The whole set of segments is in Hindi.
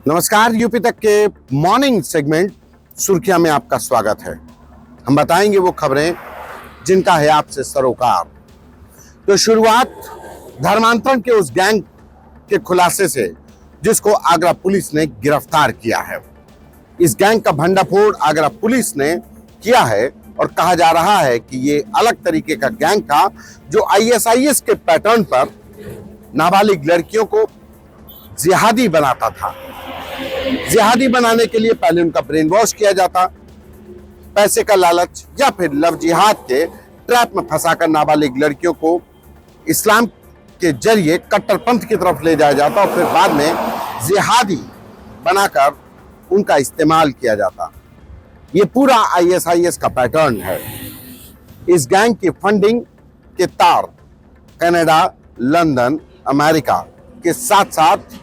नमस्कार, यूपी तक के मॉर्निंग सेगमेंट सुर्खियां में आपका स्वागत है। हम बताएंगे वो खबरें जिनका है आपसे सरोकार। तो शुरुआत धर्मांतरण के उस गैंग के खुलासे से जिसको आगरा पुलिस ने गिरफ्तार किया है। इस गैंग का भंडाफोड़ आगरा पुलिस ने किया है और कहा जा रहा है कि ये अलग तरीके का गैंग था जो आईएसआईएस के पैटर्न पर नाबालिग लड़कियों को जिहादी बनाता था। जिहादी बनाने के लिए पहले उनका ब्रेन वॉश किया जाता, पैसे का लालच या फिर लव जिहाद के ट्रैप में फंसाकर नाबालिग लड़कियों को इस्लाम के जरिए कट्टरपंथ की तरफ ले जाया जाता और फिर बाद में जिहादी बनाकर उनका इस्तेमाल किया जाता। ये पूरा आईएसआईएस का पैटर्न है। इस गैंग की फंडिंग के तार कनाडा, लंदन, अमेरिका के साथ साथ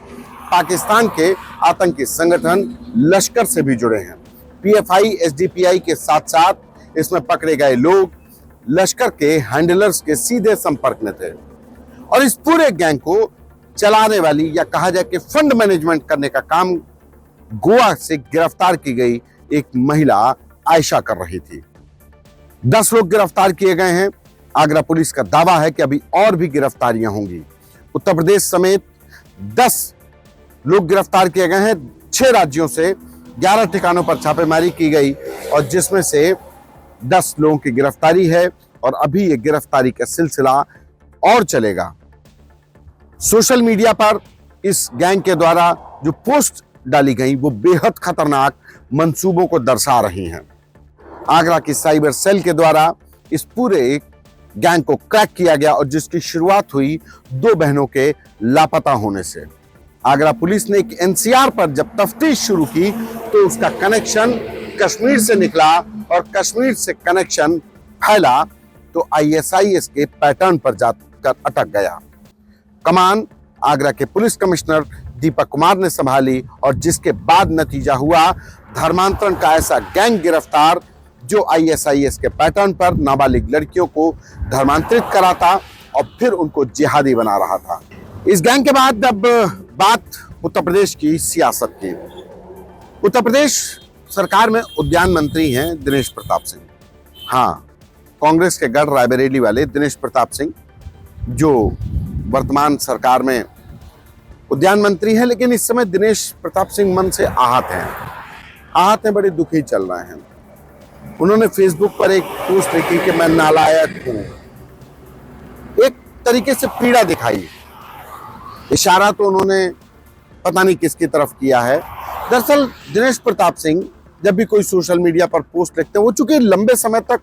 पाकिस्तान के आतंकी संगठन लश्कर से भी जुड़े हैं। पीएफआई, एसडीपीआई के साथ साथ इसमें पकड़े गए लोग लश्कर के हैंडलर्स के सीधे संपर्क में थे और इस पूरे गैंग को चलाने वाली या कहा जाए कि फंड मैनेजमेंट करने का काम गोवा से गिरफ्तार की गई एक महिला आयशा कर रही थी। 10 लोग गिरफ्तार किए गए हैं। आगरा पुलिस का दावा है कि अभी और भी गिरफ्तारियां होंगी। उत्तर प्रदेश समेत 10 लोग गिरफ्तार किए गए हैं। 6 राज्यों से 11 ठिकानों पर छापेमारी की गई और जिसमें से 10 लोगों की गिरफ्तारी है और अभी ये गिरफ्तारी का सिलसिला और चलेगा। सोशल मीडिया पर इस गैंग के द्वारा जो पोस्ट डाली गई वो बेहद खतरनाक मंसूबों को दर्शा रही हैं। आगरा की साइबर सेल के द्वारा इस पूरे गैंग को क्रैक किया गया और जिसकी शुरुआत हुई 2 बहनों के लापता होने से। आगरा पुलिस ने एक एनसीआर पर जब तफ्तीश शुरू की तो उसका कनेक्शन कश्मीर से निकला और कश्मीर से कनेक्शन फैला तो आईएसआईएस के पैटर्न पर जाकर अटक गया। कमान आगरा के पुलिस कमिश्नर दीपक कुमार ने संभाली और जिसके बाद नतीजा हुआ धर्मांतरण का ऐसा गैंग गिरफ्तार जो आईएसआईएस के पैटर्न पर नाबालिग लड़कियों को धर्मांतरित कराता और फिर उनको जिहादी बना रहा था। इस गैंग के बाद अब बात उत्तर प्रदेश की सियासत की। उत्तर प्रदेश सरकार में उद्यान मंत्री हैं दिनेश प्रताप सिंह। हाँ, कांग्रेस के गढ़ रायबरेली वाले दिनेश प्रताप सिंह जो वर्तमान सरकार में उद्यान मंत्री हैं, लेकिन इस समय दिनेश प्रताप सिंह मन से आहत हैं, बड़े दुखी चल रहे हैं। उन्होंने फेसबुक पर एक पोस्ट लिखी कि मैं नालायक हूं। एक तरीके से पीड़ा दिखाई। इशारा तो उन्होंने पता नहीं किसकी तरफ किया है। दरअसल दिनेश प्रताप सिंह जब भी कोई सोशल मीडिया पर पोस्ट लिखते हैं, वो चूंकि लंबे समय तक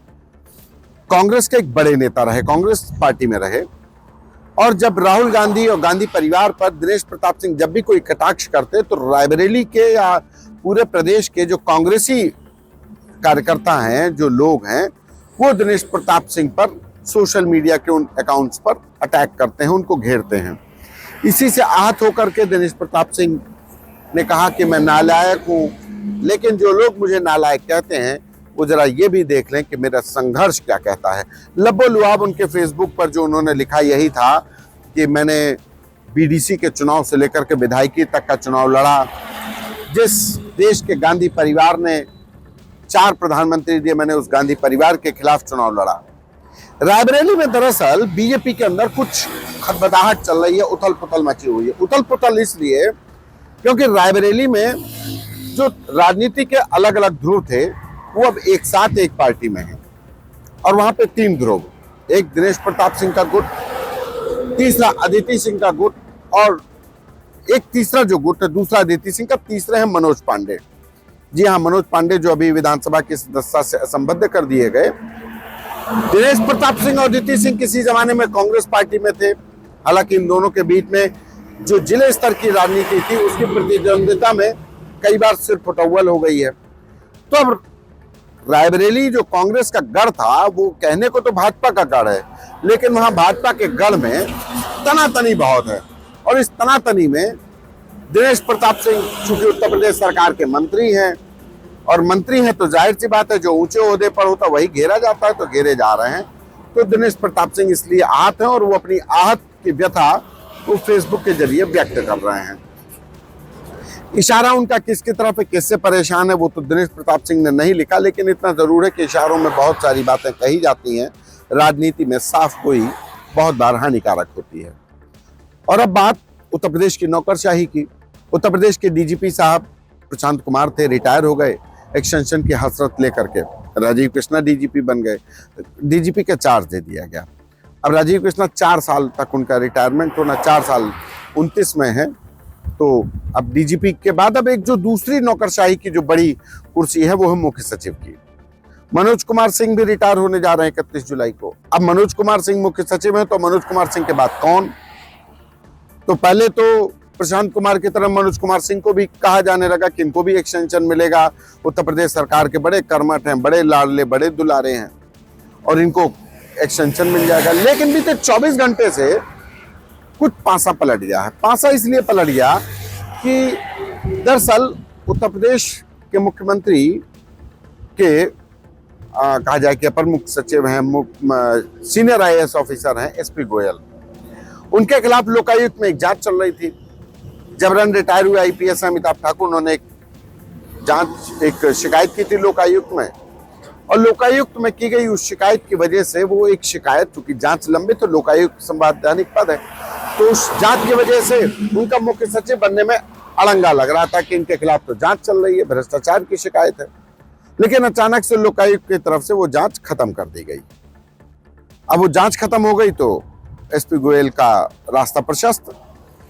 कांग्रेस के एक बड़े नेता रहे, कांग्रेस पार्टी में रहे और जब राहुल गांधी और गांधी परिवार पर दिनेश प्रताप सिंह जब भी कोई कटाक्ष करते तो रायबरेली के या पूरे प्रदेश के जो कांग्रेसी कार्यकर्ता हैं, जो लोग हैं, वो दिनेश प्रताप सिंह पर सोशल मीडिया के उन अकाउंट्स पर अटैक करते हैं, उनको घेरते हैं। इसी से आहत होकर के दिनेश प्रताप सिंह ने कहा कि मैं नालायक हूं, लेकिन जो लोग मुझे नालायक कहते हैं वो जरा ये भी देख लें कि मेरा संघर्ष क्या कहता है। लबो लुआब उनके फेसबुक पर जो उन्होंने लिखा यही था कि मैंने बीडीसी के चुनाव से लेकर के विधायकी तक का चुनाव लड़ा। जिस देश के गांधी परिवार ने 4 प्रधानमंत्री दिए, मैंने उस गांधी परिवार के खिलाफ चुनाव लड़ा। रायबरेली में दरअसल बीजेपी के अंदर कुछ खटबदाहट चल रही है, उथल पुथल मची हुई है। उथल पुथल इसलिए क्योंकि रायबरेली में जो राजनीति के अलग अलग ध्रुव थे वो अब एक साथ एक पार्टी में हैं और वहां पे 3 ध्रुव, एक दिनेश प्रताप सिंह का गुट, तीसरा अदिति सिंह का गुट और एक तीसरा जो गुट है दूसरा अदिति सिंह का, तीसरे हैं मनोज पांडे। जी हाँ, मनोज पांडे जो अभी विधानसभा की सदस्यता से असंबद्ध कर दिए गए। दिनेश प्रताप सिंह और अदिति सिंह किसी जमाने में कांग्रेस पार्टी में थे। हालांकि इन दोनों के बीच में जो जिले स्तर की राजनीति थी उसकी प्रतिद्वंदिता में कई बार सिर फुटौल हो गई है। तो अब रायबरेली जो कांग्रेस का गढ़ था वो कहने को तो भाजपा का गढ़ है, लेकिन वहां भाजपा के गढ़ में तनातनी बहुत है और इस तनातनी में दिनेश प्रताप सिंह चूंकि उत्तर प्रदेश सरकार के मंत्री हैं और मंत्री हैं तो जाहिर सी बात है जो ऊंचे ओहदे पर होता वही घेरा जाता है, तो घेरे जा रहे हैं। तो दिनेश प्रताप सिंह इसलिए आहत हैं और वो अपनी आहत की व्यथा वो फेसबुक के जरिए व्यक्त कर रहे हैं। इशारा उनका किसकी तरफ है, किससे परेशान है, वो तो दिनेश प्रताप सिंह ने नहीं लिखा, लेकिन इतना जरूर है कि इशारों में बहुत सारी बातें कही जाती हैं। राजनीति में साफ गोई बहुत बार हानिकारक होती है। और अब बात उत्तर प्रदेश की नौकरशाही की। उत्तर प्रदेश के डीजीपी साहब प्रशांत कुमार थे, रिटायर हो गए एक्सटेंशन की हसरत लेकर के। राजीव कृष्णा डीजीपी बन गए, डीजीपी का चार्ज दे दिया गया। अब राजीव कृष्णा 4 साल तक उनका रिटायरमेंट होना, 4 साल 29 में है। तो अब डीजीपी के बाद अब एक जो दूसरी नौकरशाही की जो बड़ी कुर्सी है वो है मुख्य सचिव की। मनोज कुमार सिंह भी रिटायर होने जा रहे हैं 31 जुलाई को। अब मनोज कुमार सिंह मुख्य सचिव हैं, तो मनोज कुमार सिंह के बाद कौन? तो पहले तो प्रशांत कुमार की तरह मनोज कुमार सिंह को भी कहा जाने लगा कि इनको भी एक्सटेंशन मिलेगा, उत्तर प्रदेश सरकार के बड़े कर्मठ हैं, बड़े लाडले, बड़े दुलारे हैं और इनको एक्सटेंशन मिल जाएगा। लेकिन बीते 24 घंटे से कुछ पासा पलट गया है। पासा इसलिए पलट गया कि दरअसल उत्तर प्रदेश के मुख्यमंत्री के कहा जाए कि अपर मुख्य सचिव हैं, सीनियर आईएएस ऑफिसर हैं एसपी गोयल, उनके खिलाफ लोकायुक्त में एक जांच चल रही थी। जबरन रिटायर हुए आईपीएस अमिताभ ठाकुर, उन्होंने एक शिकायत की थी लोकायुक्त में, और लोकायुक्त में की गई उस शिकायत की वजह से वो एक शिकायत, क्योंकि जांच लंबित तो लोकायुक्त संवैधानिक पद है, तो उस जांच की वजह से उनका मुख्य सचिव बनने में अड़ंगा लग रहा था कि इनके खिलाफ तो जांच चल रही है, भ्रष्टाचार की शिकायत है। लेकिन अचानक से लोकायुक्त की तरफ से वो जांच खत्म कर दी गई। अब वो जांच खत्म हो गई तो एसपी गोयल का रास्ता प्रशस्त।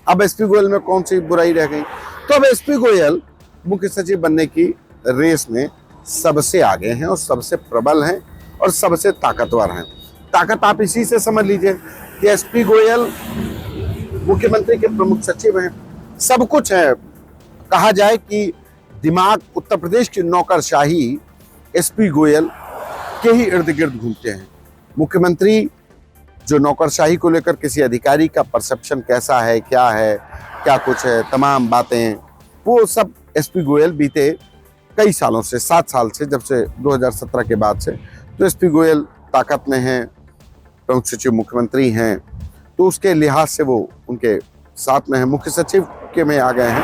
अब एसपी गोयल में कौन सी बुराई रह गई? तो अब एसपी गोयल मुख्य सचिव बनने की रेस में सबसे आगे हैं और सबसे प्रबल हैं और सबसे ताकतवर हैं। ताकत आप इसी से समझ लीजिए कि एसपी गोयल मुख्यमंत्री के प्रमुख सचिव हैं, सब कुछ है। कहा जाए कि दिमाग उत्तर प्रदेश की नौकरशाही एसपी गोयल के ही इर्द गिर्द घूमते हैं। मुख्यमंत्री जो नौकरशाही को लेकर किसी अधिकारी का परसेप्शन कैसा है, क्या कुछ है, तमाम बातें, वो सब एसपी गोयल बीते कई सालों से, 7 साल से, जब से 2017 के बाद से, तो एसपी गोयल ताकत में हैं, प्रमुख सचिव मुख्यमंत्री हैं, तो उसके लिहाज से वो उनके साथ में है। मुख्य सचिव के में आ गए हैं,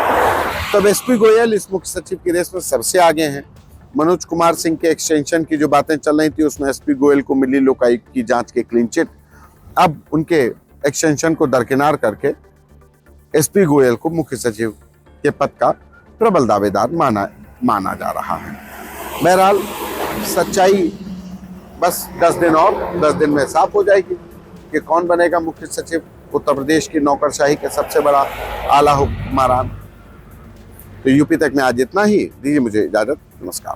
तब एसपी गोयल इस मुख्य सचिव की रेस में सबसे आगे हैं। मनोज कुमार सिंह के एक्सटेंशन की जो बातें चल रही थी उसमें एसपी गोयल को मिली लोकायुक्त की जांच के क्लीन चिट। अब उनके एक्सटेंशन को दरकिनार करके एसपी गोयल को मुख्य सचिव के पद का प्रबल दावेदार माना जा रहा है। बहरहाल सच्चाई बस 10 दिन और 10 दिन में साफ हो जाएगी कि कौन बनेगा मुख्य सचिव उत्तर प्रदेश की नौकरशाही के सबसे बड़ा आला हुक्मरान। तो यूपी तक में आज इतना ही। दीजिए मुझे इजाजत, नमस्कार।